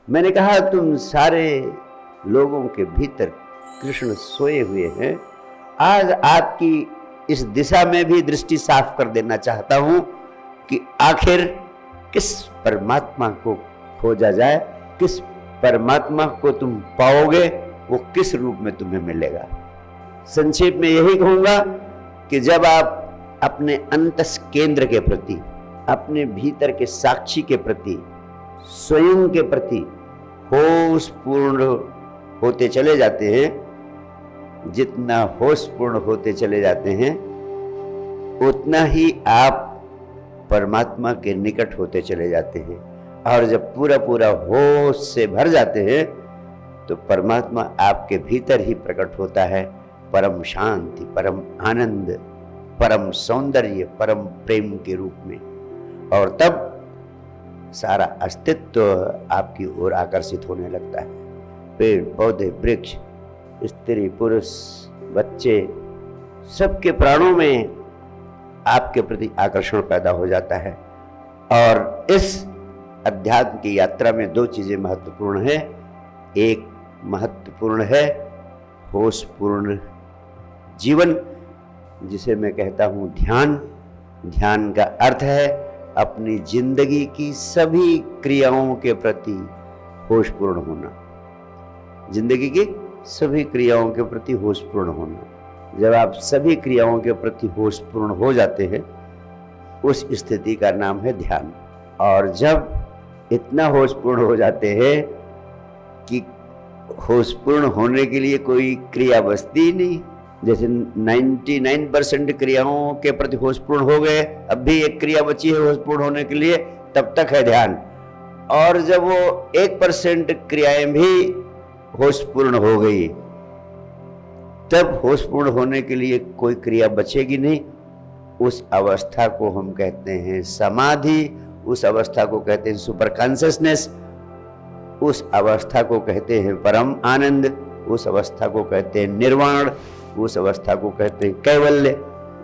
मैंने कहा तुम सारे लोगों के भीतर कृष्ण सोए हुए हैं। आज आपकी इस दिशा में भी दृष्टि साफ कर देना चाहता हूं कि आखिर किस परमात्मा को खोजा जाए, किस परमात्मा को तुम पाओगे, वो किस रूप में तुम्हें मिलेगा। संक्षेप में यही कहूंगा कि जब आप अपने अंतस केंद्र के प्रति, अपने भीतर के साक्षी के प्रति, स्वयं के प्रति होश पूर्ण होते चले जाते हैं, जितना होश पूर्ण होते चले जाते हैं उतना ही आप परमात्मा के निकट होते चले जाते हैं। और जब पूरा पूरा होश से भर जाते हैं तो परमात्मा आपके भीतर ही प्रकट होता है, परम शांति, परम आनंद, परम सौंदर्य, परम प्रेम के रूप में। और तब सारा अस्तित्व आपकी ओर आकर्षित होने लगता है। पेड़ पौधे, वृक्ष, स्त्री पुरुष, बच्चे, सबके प्राणों में आपके प्रति आकर्षण पैदा हो जाता है। और इस अध्यात्म की यात्रा में दो चीजें महत्वपूर्ण है। एक महत्वपूर्ण है होशपूर्ण जीवन, जिसे मैं कहता हूं ध्यान। ध्यान का अर्थ है अपनी जिंदगी की सभी क्रियाओं के प्रति होशपूर्ण होना, जिंदगी की सभी क्रियाओं के प्रति होशपूर्ण होना। जब आप सभी क्रियाओं के प्रति होशपूर्ण हो जाते हैं, उस स्थिति का नाम है ध्यान। और जब इतना होशपूर्ण हो जाते हैं कि होशपूर्ण होने के लिए कोई क्रिया बचती ही नहीं, जैसे 99% क्रियाओं के प्रति होशपूर्ण हो गए, अब भी एक क्रिया बची है होशपूर्ण होने के लिए, तब तक है ध्यान। और जब वो 1% क्रियाएं भी होशपूर्ण हो गई, तब होशपूर्ण होने के लिए कोई क्रिया बचेगी नहीं। उस अवस्था को हम कहते हैं समाधि, उस अवस्था को कहते हैं सुपर कॉन्शियसनेस, उस अवस्था को कहते हैं परम आनंद, उस अवस्था को कहते हैं निर्वाण, उस अवस्था को कहते हैं कैवल्य,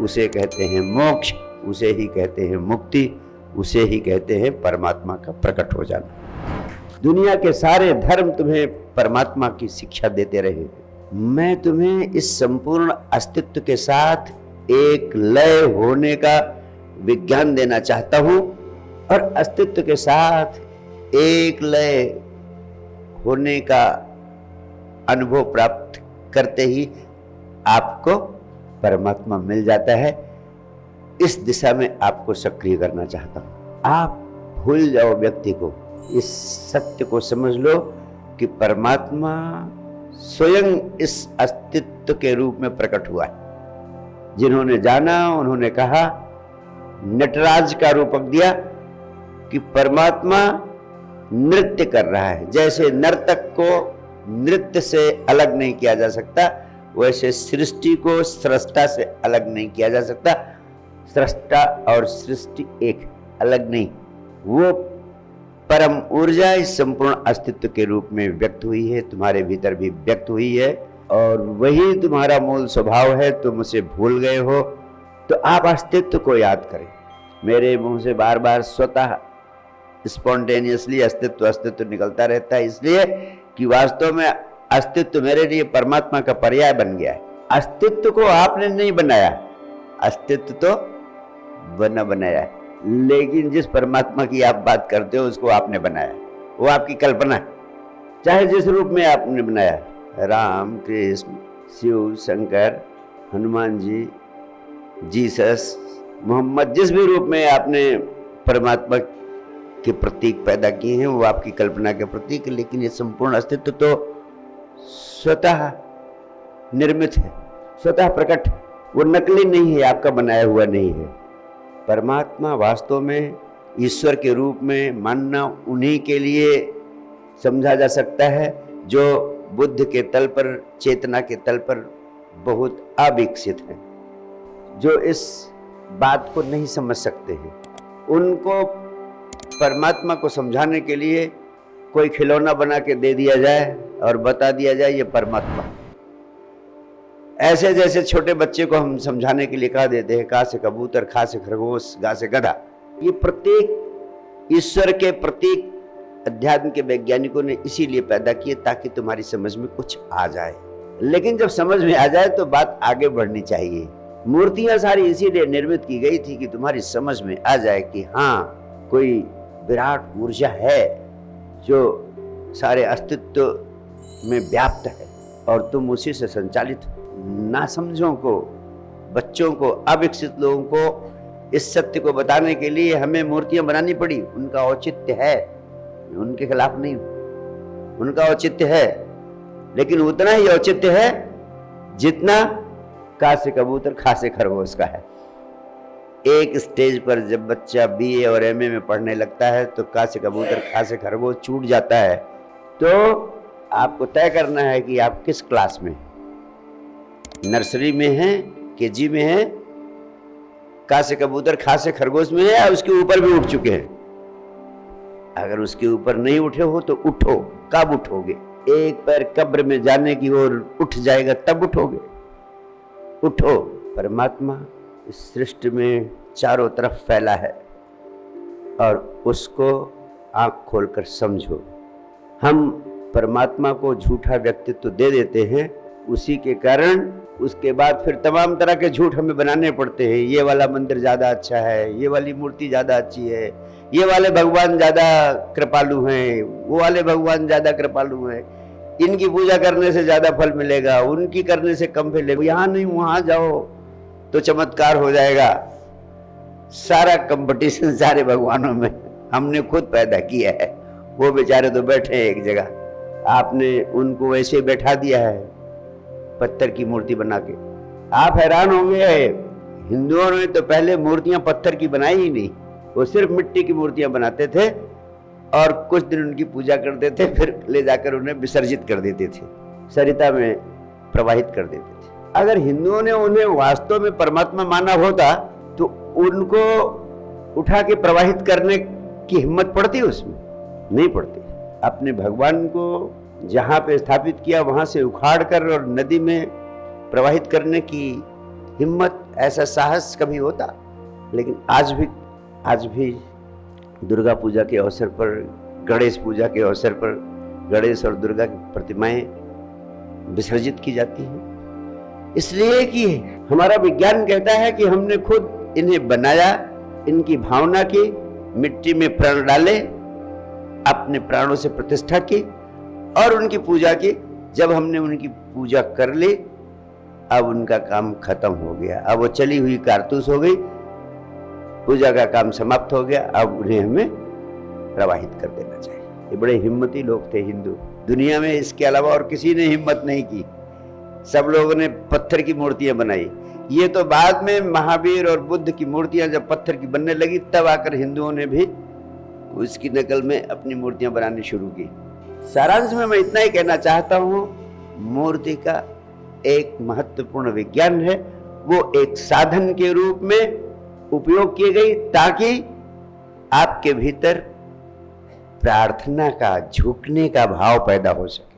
उसे कहते हैं मोक्ष, उसे ही कहते हैं मुक्ति, उसे ही कहते हैं परमात्मा का प्रकट हो जाना। दुनिया के सारे धर्म तुम्हें परमात्मा की शिक्षा देते रहे, मैं तुम्हें इस संपूर्ण अस्तित्व के साथ एक लय होने का विज्ञान देना चाहता हूं। और अस्तित्व के साथ एक लय होने का अनुभव प्राप्त करते ही आपको परमात्मा मिल जाता है। इस दिशा में आपको सक्रिय करना चाहता हूं। आप भूल जाओ व्यक्ति को, इस सत्य को समझ लो कि परमात्मा स्वयं इस अस्तित्व के रूप में प्रकट हुआ है। जिन्होंने जाना उन्होंने कहा, नटराज का रूपक दिया कि परमात्मा नृत्य कर रहा है। जैसे नर्तक को नृत्य से अलग नहीं किया जा सकता, वैसे सृष्टि को सृष्टा से अलग नहीं किया जा सकता। सृष्टा और सृष्टि एक अलग नहीं, वो परम ऊर्जा इस संपूर्ण अस्तित्व के रूप में व्यक्त हुई है, तुम्हारे भीतर भी व्यक्त हुई है, और वही तुम्हारा मूल स्वभाव है। तुम उसे भूल गए हो तो आप अस्तित्व को याद करें। मेरे मुंह से बार बार स्वतः स्पॉन्टेनियसली अस्तित्व अस्तित्व निकलता रहता है, इसलिए कि वास्तव में अस्तित्व मेरे लिए परमात्मा का पर्याय बन गया है। अस्तित्व को आपने नहीं बनाया, अस्तित्व तो बना बनाया है, लेकिन जिस परमात्मा की आप बात करते हो उसको आपने बनाया, वो आपकी कल्पना है। चाहे जिस रूप में आपने बनाया, राम, कृष्ण, शिव, शंकर, हनुमान जी, जीसस, मोहम्मद, जिस भी रूप में आपने परमात्मा के प्रतीक पैदा किए हैं, वो आपकी कल्पना के प्रतीक, लेकिन ये संपूर्ण अस्तित्व तो स्वतः निर्मित है, स्वतः प्रकट है, वो नकली नहीं है, आपका बनाया हुआ नहीं है। परमात्मा वास्तव में ईश्वर के रूप में मानना उन्हीं के लिए समझा जा सकता है जो बुद्ध के तल पर, चेतना के तल पर बहुत अविकसित हैं, जो इस बात को नहीं समझ सकते हैं। उनको परमात्मा को समझाने के लिए कोई खिलौना बना के दे दिया जाए और बता दिया जाए ये परमात्मा। ऐसे जैसे छोटे बच्चे को हम समझाने के लिए कहा देते हैं, का से कबूतर, खा से खरगोश, गा से गधा। ये प्रतीक ईश्वर के प्रतीक अध्यात्म के वैज्ञानिकों ने इसीलिए पैदा किए ताकि तुम्हारी समझ में कुछ आ जाए। लेकिन जब समझ में आ जाए तो बात आगे बढ़नी चाहिए। मूर्तियां सारी इसीलिए निर्मित की गई थी कि तुम्हारी समझ में आ जाए कि हाँ, कोई विराट ऊर्जा है जो सारे अस्तित्व में व्याप्त है और तुम उसी से संचालित हो। नासमझों को, बच्चों को, अविकसित लोगों को इस सत्य को बताने के लिए हमें मूर्तियां बनानी पड़ी। उनका औचित्य है, उनके खिलाफ नहीं, उनका औचित्य है, लेकिन उतना ही औचित्य है जितना का से कबूतर खा से खरगोश का है। एक स्टेज पर जब बच्चा बीए और एमए में पढ़ने लगता है तो का से कबूतर खा से खरगोश छूट जाता है। तो आपको तय करना है कि आप किस क्लास में, नर्सरी में हैं, केजी में हैं, का से कबूतर खा से खरगोश में है, या उसके ऊपर भी उठ चुके हैं। अगर उसके ऊपर नहीं उठे हो तो उठो। कब उठोगे? एक पैर कब्र में जाने की ओर उठ जाएगा तब उठोगे। उठो। परमात्मा इस सृष्टि में चारों तरफ फैला है और उसको आंख खोलकर समझो। हम परमात्मा को झूठा व्यक्तित्व दे देते हैं, उसी के कारण उसके बाद फिर तमाम तरह के झूठ हमें बनाने पड़ते हैं। ये वाला मंदिर ज़्यादा अच्छा है, ये वाली मूर्ति ज़्यादा अच्छी है, ये वाले भगवान ज़्यादा कृपालु हैं, वो वाले भगवान ज़्यादा कृपालु हैं, इनकी पूजा करने से ज़्यादा फल मिलेगा, उनकी करने से कम मिलेगा, यहाँ नहीं वहाँ जाओ तो चमत्कार हो जाएगा। सारा कंपटीशन सारे भगवानों में हमने खुद पैदा किया है। वो बेचारे तो बैठे हैं एक जगह, आपने उनको वैसे बैठा दिया है पत्थर की मूर्ति बना के। आप हैरान होंगे, हिंदुओं ने तो पहले मूर्तियां पत्थर की बनाई ही नहीं, वो सिर्फ मिट्टी की मूर्तियां बनाते थे और कुछ दिन उनकी पूजा करते थे, फिर ले जाकर उन्हें विसर्जित कर देते थे, सरिता में प्रवाहित कर देते थे। अगर हिंदुओं ने उन्हें वास्तव में परमात्मा माना होता तो उनको उठा के प्रवाहित करने की हिम्मत पड़ती उसमें? नहीं पड़ती। अपने भगवान को जहाँ पे स्थापित किया वहाँ से उखाड़ कर और नदी में प्रवाहित करने की हिम्मत, ऐसा साहस कभी होता? लेकिन आज भी दुर्गा पूजा के अवसर पर, गणेश पूजा के अवसर पर गणेश और दुर्गा की प्रतिमाएं विसर्जित की जाती हैं, इसलिए कि हमारा विज्ञान कहता है कि हमने खुद इन्हें बनाया, इनकी भावना की, मिट्टी में प्राण डाले, अपने प्राणों से प्रतिष्ठा की और उनकी पूजा की। जब हमने उनकी पूजा कर ली, अब उनका काम खत्म हो गया, अब वो चली हुई कारतूस हो गई, पूजा का काम समाप्त हो गया, अब उन्हें हमें प्रवाहित कर देना चाहिए। ये बड़े हिम्मती लोग थे हिंदू, दुनिया में इसके अलावा और किसी ने हिम्मत नहीं की। सब लोगों ने पत्थर की मूर्तियां बनाई। ये तो बाद में महावीर और बुद्ध की मूर्तियां जब पत्थर की बनने लगी तब आकर हिंदुओं ने भी उसकी नकल में अपनी मूर्तियां बनानी शुरू की। सारांश में मैं इतना ही कहना चाहता हूँ, मूर्ति का एक महत्वपूर्ण विज्ञान है, वो एक साधन के रूप में उपयोग की गई ताकि आपके भीतर प्रार्थना का, झुकने का भाव पैदा हो सके।